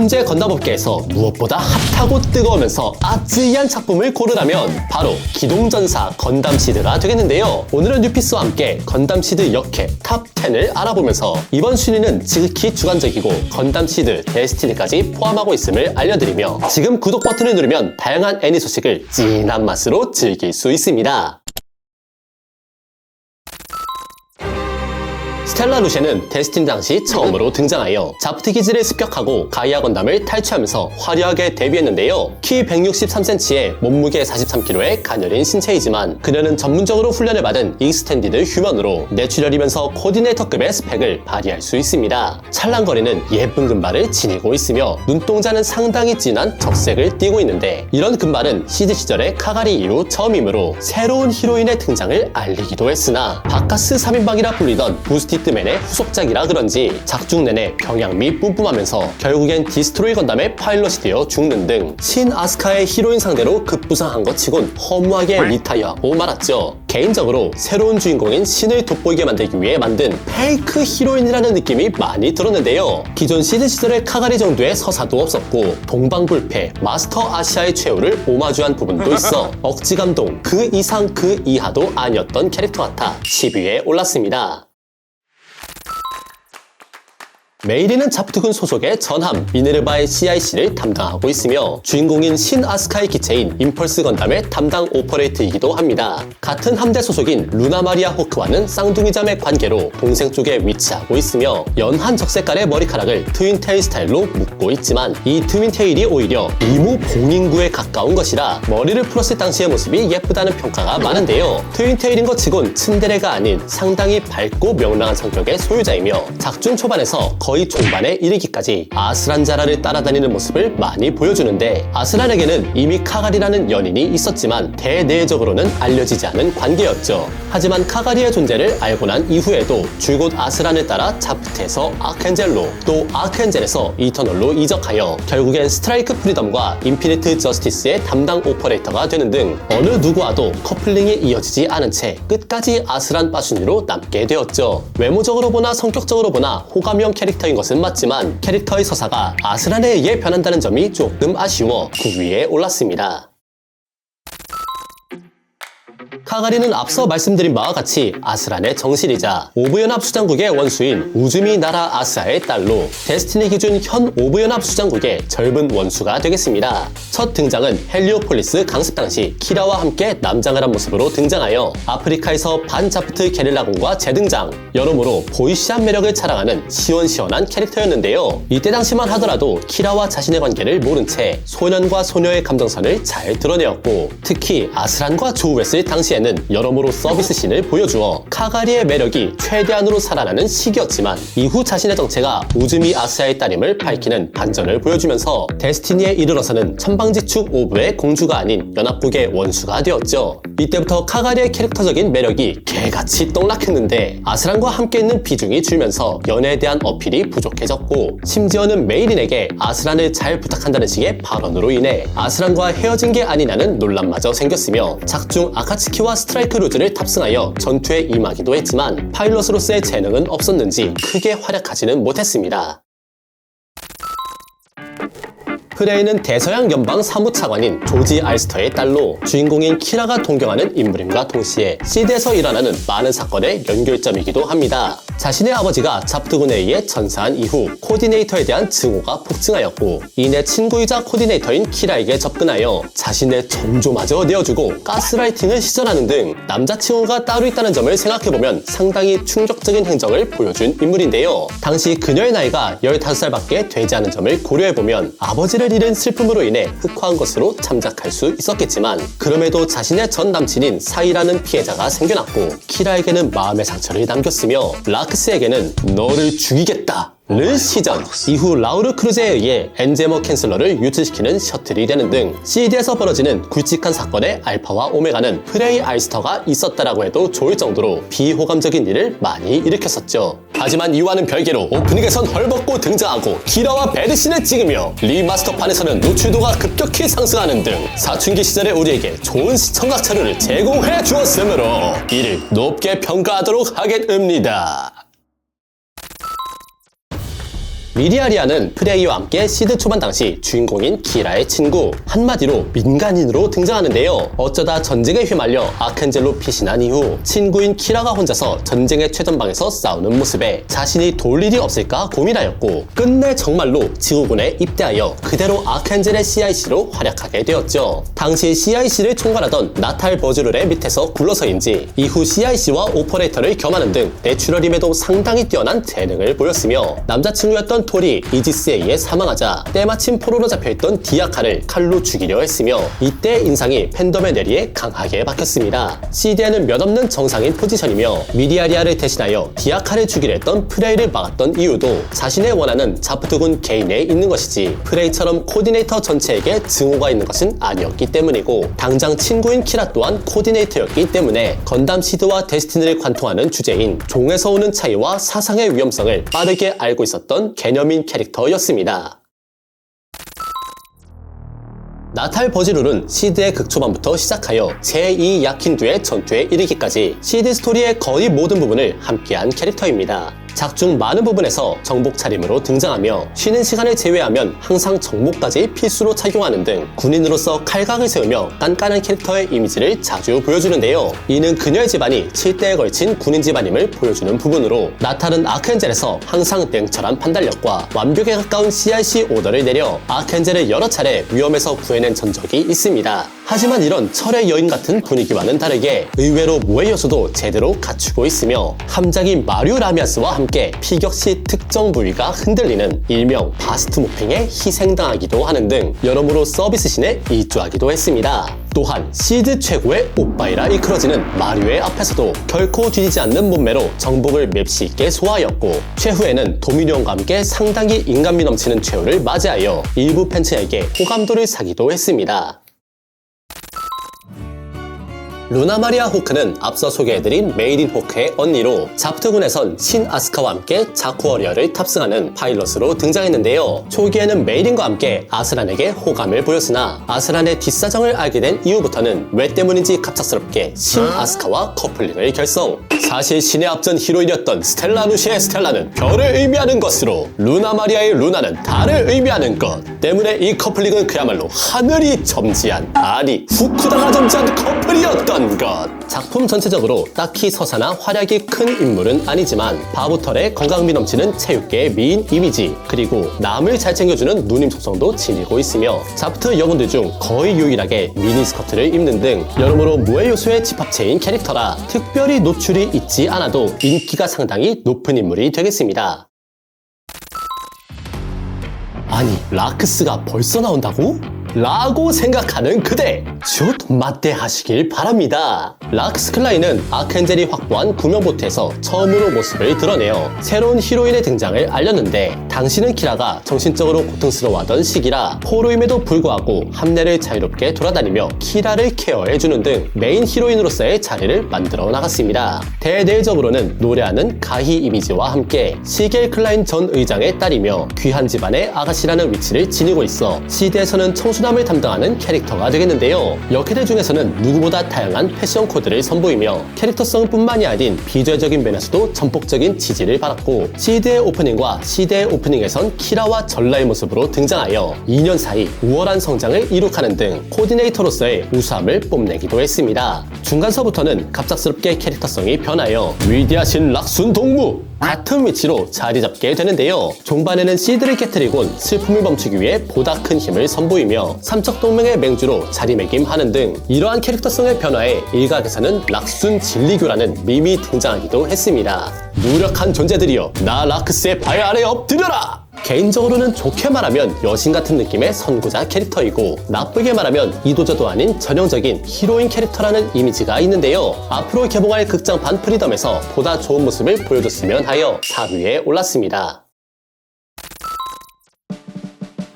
현재 건담업계에서 무엇보다 핫하고 뜨거우면서 아찔한 작품을 고르라면 바로 기동전사 건담시드가 되겠는데요. 오늘은 뉴피스와 함께 건담시드 역회 탑 10을 알아보면서 이번 순위는 지극히 주관적이고 건담시드, 데스티니까지 포함하고 있음을 알려드리며 지금 구독 버튼을 누르면 다양한 애니 소식을 진한 맛으로 즐길 수 있습니다. 스텔라 루시는 데스티니 당시 처음으로 등장하여 자프트 기지를 습격하고 가이아 건담을 탈취하면서 화려하게 데뷔했는데요. 키 163cm에 몸무게 43kg의 가녀린 신체이지만 그녀는 전문적으로 훈련을 받은 익스텐디드 휴먼으로 내추럴이면서 코디네이터급의 스펙을 발휘할 수 있습니다. 찰랑거리는 예쁜 금발을 지니고 있으며 눈동자는 상당히 진한 적색을 띠고 있는데 이런 금발은 시드 시절의 카가리 이후 처음이므로 새로운 히로인의 등장을 알리기도 했으나 바카스 3인방이라 불리던 부스티드 맨의 후속작이라 그런지 작중 내내 병양미 뿜뿜하면서 결국엔 디스트로이 건담의 파일럿이 되어 죽는 등 신 아스카의 히로인 상대로 급부상한 것 치곤 허무하게 리타이어하고 말았죠. 개인적으로 새로운 주인공인 신을 돋보이게 만들기 위해 만든 페이크 히로인이라는 느낌이 많이 들었는데요. 기존 시드 시절의 카가리 정도의 서사도 없었고 동방불패, 마스터 아시아의 최후를 오마주한 부분도 있어 억지 감동 그 이상 그 이하도 아니었던 캐릭터 같아 10위에 올랐습니다. 메이리는 자프트군 소속의 전함 미네르바의 CIC를 담당하고 있으며 주인공인 신 아스카의 기체인 임펄스 건담의 담당 오퍼레이트이기도 합니다. 같은 함대 소속인 루나 마리아 호크와는 쌍둥이자매 관계로 동생 쪽에 위치하고 있으며 연한 적색깔의 머리카락을 트윈테일 스타일로 묶고 있지만 이 트윈테일이 오히려 이무 봉인구에 가까운 것이라 머리를 풀었을 당시의 모습이 예쁘다는 평가가 많은데요. 트윈테일인 것 치곤 츤데레가 아닌 상당히 밝고 명랑한 성격의 소유자이며 작중 초반에서 거의 종반에 이르기까지 아스란자라를 따라다니는 모습을 많이 보여주는데 아스란에게는 이미 카가리라는 연인이 있었지만 대내적으로는 알려지지 않은 관계였죠. 하지만 카가리의 존재를 알고 난 이후에도 줄곧 아스란을 따라 자프트에서 아크엔젤로 또 아크엔젤에서 이터널로 이적하여 결국엔 스트라이크 프리덤과 인피니트 저스티스의 담당 오퍼레이터가 되는 등 어느 누구와도 커플링이 이어지지 않은 채 끝까지 아스란 빠순이로 남게 되었죠. 외모적으로 보나 성격적으로 보나 호감형 캐릭터인 것은 맞지만 캐릭터의 서사가 아스란에 의해 변한다는 점이 조금 아쉬워 9위에 올랐습니다. 카가리는 앞서 말씀드린 바와 같이 아스란의 정실이자 오브연합 수장국의 원수인 우즈미 나라 아스아의 딸로 데스티니 기준 현 오브연합 수장국의 젊은 원수가 되겠습니다. 첫 등장은 헬리오폴리스 강습 당시 키라와 함께 남장을 한 모습으로 등장하여 아프리카에서 반자프트 게릴라군과 재등장, 여러모로 보이시한 매력을 자랑하는 시원시원한 캐릭터였는데요. 이때 당시만 하더라도 키라와 자신의 관계를 모른 채 소년과 소녀의 감정선을 잘 드러내었고 특히 아스란과 조우했을 당시에는 여러모로 서비스신을 보여주어 카가리의 매력이 최대한으로 살아나는 시기였지만 이후 자신의 정체가 우즈미 아스아의 딸임을 밝히는 반전을 보여주면서 데스티니에 이르러서는 천방지축 오브의 공주가 아닌 연합국의 원수가 되었죠. 이때부터 카가리의 캐릭터적인 매력이 개같이 떡락했는데 아스란과 함께 있는 비중이 줄면서 연애에 대한 어필이 부족해졌고 심지어는 메이린에게 아스란을 잘 부탁한다는 식의 발언으로 인해 아스란과 헤어진 게 아니냐는 논란마저 생겼으며 작중 아카츠키와 스트라이크 루즈를 탑승하여 전투에 임하기도 했지만 파일럿으로서의 재능은 없었는지 크게 활약하지는 못했습니다. 프레이는 대서양 연방 사무차관인 조지 알스터의 딸로 주인공인 키라가 동경하는 인물임과 동시에 시드에서 일어나는 많은 사건의 연결점이기도 합니다. 자신의 아버지가 자프트군에 의해 전사한 이후 코디네이터에 대한 증오가 폭증하였고 이내 친구이자 코디네이터인 키라에게 접근하여 자신의 정조마저 내어주고 가스라이팅을 시전하는 등 남자 칭호가 따로 있다는 점을 생각해보면 상당히 충격적인 행적을 보여준 인물인데요. 당시 그녀의 나이가 15살밖에 되지 않은 점을 고려해보면 아버지를 잃은 슬픔으로 인해 흑화한 것으로 참작할 수 있었겠지만 그럼에도 자신의 전 남친인 사이라는 피해자가 생겨났고 키라에게는 마음의 상처를 남겼으며 라크스에게는 너를 죽이겠다 를 시전, 이후 라우르 크루제에 의해 엔제머 캔슬러를 유출시키는 셔틀이 되는 등 시드에서 벌어지는 굵직한 사건의 알파와 오메가는 프레이 알스터가 있었다라고 해도 좋을 정도로 비호감적인 일을 많이 일으켰었죠. 하지만 이와는 별개로 오프닝에선 헐벗고 등장하고 키라와 배드신을 찍으며 리마스터판에서는 노출도가 급격히 상승하는 등 사춘기 시절의 우리에게 좋은 시청각 자료를 제공해 주었으므로 이를 높게 평가하도록 하겠습니다. 미리아리아는 프레이와 함께 시드 초반 당시 주인공인 키라의 친구, 한마디로 민간인으로 등장하는데요. 어쩌다 전쟁에 휘말려 아켄젤로 빛이 난 이후 친구인 키라가 혼자서 전쟁의 최전방에서 싸우는 모습에 자신이 돌 일이 없을까 고민하였고, 끝내 정말로 지구군에 입대하여 그대로 아켄젤의 CIC로 활약하게 되었죠. 당시 CIC를 총괄하던 나탈 버즈룰의 밑에서 굴러서인지 이후 CIC와 오퍼레이터를 겸하는 등 내추럴임에도 상당히 뛰어난 재능을 보였으며, 남자친구였던 톨이 이지스에 의해 사망하자 때마침 포로로 잡혀있던 디아카를 칼로 죽이려 했으며, 이때 인상이 팬덤의 뇌리에 강하게 박혔습니다. CD에는 몇 없는 정상인 포지션이며 미리아리아를 대신하여 디아카를 죽이려 했던 프레이를 막았던 이유도 자신의 원하는 자프트군 개인에 있는 것이지 프레이처럼 코디네이터 전체에게 증오가 있는 것은 아니었기 때문이고, 당장 친구인 키라 또한 코디네이터였기 때문에 건담 시드와 데스티니를 관통하는 주제인 종에서 오는 차이와 사상의 위험성을 빠르게 알고 있었던 개념인 캐릭터였습니다. 나탈 버지룰은 시드의 극초반부터 시작하여 제2 야킨두의 전투에 이르기까지 시드 스토리의 거의 모든 부분을 함께한 캐릭터입니다. 작중 많은 부분에서 정복 차림으로 등장하며 쉬는 시간을 제외하면 항상 정복까지 필수로 착용하는 등 군인으로서 칼각을 세우며 깐깐한 캐릭터의 이미지를 자주 보여주는데요. 이는 그녀의 집안이 7대에 걸친 군인 집안임을 보여주는 부분으로, 나탈은 아크엔젤에서 항상 냉철한 판단력과 완벽에 가까운 CRC 오더를 내려 아크엔젤을 여러 차례 위험에서 구해낸 전적이 있습니다. 하지만 이런 철의 여인 같은 분위기와는 다르게 의외로 모의 요소도 제대로 갖추고 있으며, 함장인 마류 라미아스와 함께 피격시 특정 부위가 흔들리는 일명 바스트 모핑에 희생당하기도 하는 등 여러모로 서비스신에 일조하기도 했습니다. 또한 시드 최고의 오빠이라 이끌어지는 마류의 앞에서도 결코 뒤지지 않는 몸매로 정복을 맵시 있게 소화하였고, 최후에는 도미니온과 함께 상당히 인간미 넘치는 최후를 맞이하여 일부 팬츠에게 호감도를 사기도 했습니다. 루나 마리아 호크는 앞서 소개해드린 메이린 호크의 언니로 자프트군에선 신 아스카와 함께 자쿠 워리어를 탑승하는 파일럿으로 등장했는데요. 초기에는 메이린과 함께 아스란에게 호감을 보였으나 아스란의 뒷사정을 알게 된 이후부터는 왜 때문인지 갑작스럽게 신 아스카와 커플링을 결성. 사실 신의 앞전 히로인이었던 스텔라 누시의 스텔라는 별을 의미하는 것으로 루나 마리아의 루나는 달을 의미하는 것 때문에 이 커플링은 그야말로 하늘이 점지한, 아니 후쿠다가 점지한 커플이었던 것. 작품 전체적으로 딱히 서사나 활약이 큰 인물은 아니지만 바보털의 건강미 넘치는 체육계의 미인 이미지, 그리고 남을 잘 챙겨주는 누님 속성도 지니고 있으며 자프트 여분들 중 거의 유일하게 미니스커트를 입는 등 여러모로 무해 요소의 집합체인 캐릭터라 특별히 노출이 있지 않아도 인기가 상당히 높은 인물이 되겠습니다. 아니, 라크스가 벌써 나온다고? 라고 생각하는 그대, 슛 맞대하시길 바랍니다. 락스 클라이는 아켄젤이 확보한 구명보트에서 처음으로 모습을 드러내어 새로운 히로인의 등장을 알렸는데, 당시는 키라가 정신적으로 고통스러워하던 시기라 포로임에도 불구하고 함내를 자유롭게 돌아다니며 키라를 케어해주는 등 메인 히로인으로서의 자리를 만들어 나갔습니다. 대내적으로는 노래하는 가히 이미지와 함께 시겔 클라인 전 의장의 딸이며 귀한 집안의 아가씨라는 위치를 지니고 있어 시대에서는 청순함을 담당하는 캐릭터가 되겠는데요. 역캐들 중에서는 누구보다 다양한 패션 코드를 선보이며 캐릭터성뿐만이 아닌 비주얼적인 면에서도 전폭적인 지지를 받았고, 시드의 오프닝과 시대의 오프닝에선 키라와 전라의 모습으로 등장하여 2년 사이 우월한 성장을 이룩하는 등 코디네이터로서의 우수함을 뽐내기도 했습니다. 중간서부터는 갑작스럽게 캐릭터성이 변하여 위대하신 락순 동무 같은 위치로 자리 잡게 되는데요. 종반에는 시드를 깨트리곤 슬픔을 멈추기 위해 보다 큰 힘을 선보이며 삼척동맹의 맹주로 자리매김하는 등 이러한 캐릭터성의 변화에 일각에서는 락순 진리교라는 밈이 등장하기도 했습니다. 무력한 존재들이여, 나 라크스의 발 아래 엎드려라! 개인적으로는 좋게 말하면 여신 같은 느낌의 선구자 캐릭터이고, 나쁘게 말하면 이도저도 아닌 전형적인 히로인 캐릭터라는 이미지가 있는데요. 앞으로 개봉할 극장판 프리덤에서 보다 좋은 모습을 보여줬으면 하여 4위에 올랐습니다.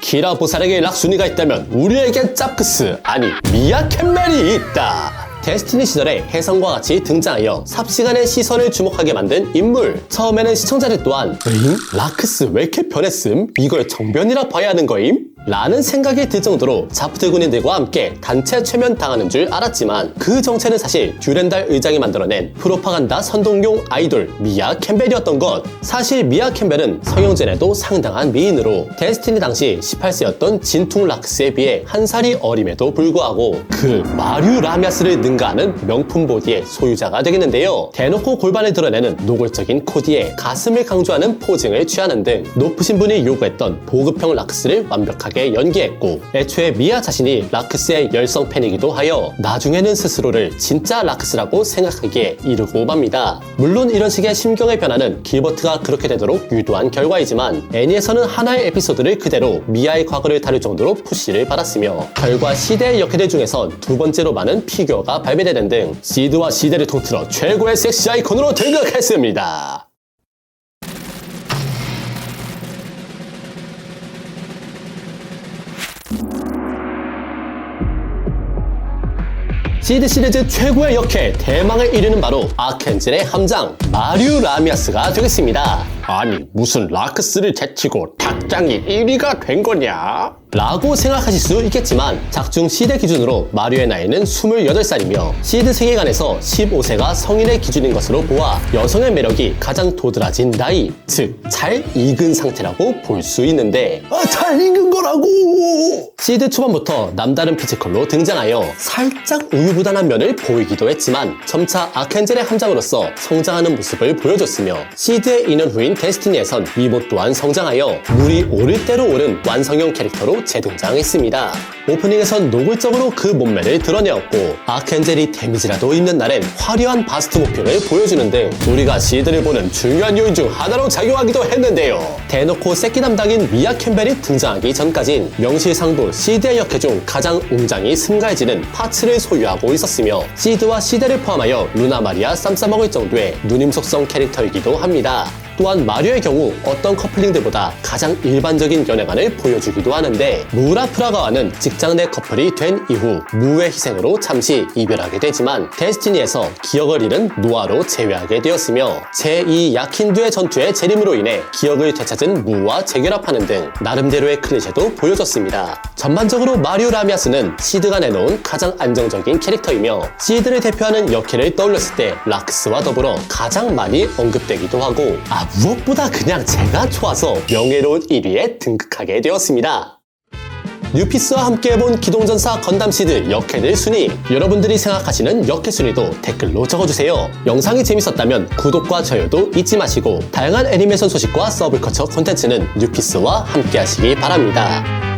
키라 보살에게 락순이가 있다면 우리에겐 짭크스, 아니 미야 캔멜이 있다. 데스티니 시절에 혜성과 같이 등장하여 삽시간의 시선을 주목하게 만든 인물. 처음에는 시청자들 또한 에잉? 라크스 왜 이렇게 변했음? 이걸 정변이라 봐야 하는 거임? 라는 생각이 들 정도로 자프트 군인들과 함께 단체 최면당하는 줄 알았지만 그 정체는 사실 듀렌달 의장이 만들어낸 프로파간다 선동용 아이돌 미아 캠벨이었던 것. 사실 미아 캠벨은 성형전에도 상당한 미인으로 데스티니 당시 18세였던 진퉁 락스에 비해 한 살이 어림에도 불구하고 그 마류 라미아스를 능가하는 명품 보디의 소유자가 되겠는데요. 대놓고 골반을 드러내는 노골적인 코디에 가슴을 강조하는 포징을 취하는 등 높으신 분이 요구했던 보급형 락스를 완벽하게 연기했고, 애초에 미아 자신이 락스의 열성 팬이기도 하여 나중에는 스스로를 진짜 락스라고 생각하기에 이르고 맙니다. 물론 이런 식의 심경의 변화는 길버트가 그렇게 되도록 유도한 결과이지만 애니에서는 하나의 에피소드를 그대로 미아의 과거를 다룰 정도로 푸시를 받았으며, 결과 시대의 역해들 중에선 두 번째로 많은 피규어가 발매되는 등 시드와 시대를 통틀어 최고의 섹시 아이콘으로 등극했습니다. 시드 시리즈 최고의 역해 대망을 이루는 바로 아켄젤의 함장 마류 라미아스가 되겠습니다. 아니 무슨 락스를 제치고 닭장이 1위가 된 거냐? 라고 생각하실 수 있겠지만 작중 시대 기준으로 마류의 나이는 28살이며 시드 세계관에서 15세가 성인의 기준인 것으로 보아 여성의 매력이 가장 도드라진 나이, 즉 잘 익은 상태라고 볼 수 있는데, 잘 익은 거라고! 시드 초반부터 남다른 피지컬로 등장하여 살짝 우유부단한 면을 보이기도 했지만 점차 아켄젤의 함장으로서 성장하는 모습을 보여줬으며, 시드의 2년 후인 데스티니에선 미모 또한 성장하여 물이 오를 대로 오른 완성형 캐릭터로 재등장했습니다. 오프닝에선 노골적으로 그 몸매를 드러내었고, 아켄젤이 데미지라도 있는 날엔 화려한 바스트 모핑을 보여주는 등 우리가 시드를 보는 중요한 요인 중 하나로 작용하기도 했는데요. 대놓고 새끼 담당인 미아 캠벨이 등장하기 전까진 명실상부 시드의 역해 중 가장 웅장이 승가해지는 파츠를 소유하고 있었으며, 시드와 시대를 포함하여 루나 마리아 쌈 싸먹을 정도의 누님 속성 캐릭터이기도 합니다. 또한 마류의 경우 어떤 커플링들보다 가장 일반적인 연애관을 보여주기도 하는데, 무라 프라가와는 직장 내 커플이 된 이후 무의 희생으로 잠시 이별하게 되지만 데스티니에서 기억을 잃은 노아로 재회하게 되었으며, 제2 야킨두의 전투의 재림으로 인해 기억을 되찾은 무와 재결합하는 등 나름대로의 클리셰도 보여줬습니다. 전반적으로 마류 라미아스는 시드가 내놓은 가장 안정적인 캐릭터이며, 시드를 대표하는 역해를 떠올렸을 때 락스와 더불어 가장 많이 언급되기도 하고, 무엇보다 그냥 제가 좋아서 명예로운 1위에 등극하게 되었습니다. 뉴피스와 함께 해본 기동전사 건담 시드 역해들 순위, 여러분들이 생각하시는 역해 순위도 댓글로 적어주세요. 영상이 재밌었다면 구독과 좋아요도 잊지 마시고 다양한 애니메이션 소식과 서브컬처 콘텐츠는 뉴피스와 함께 하시기 바랍니다.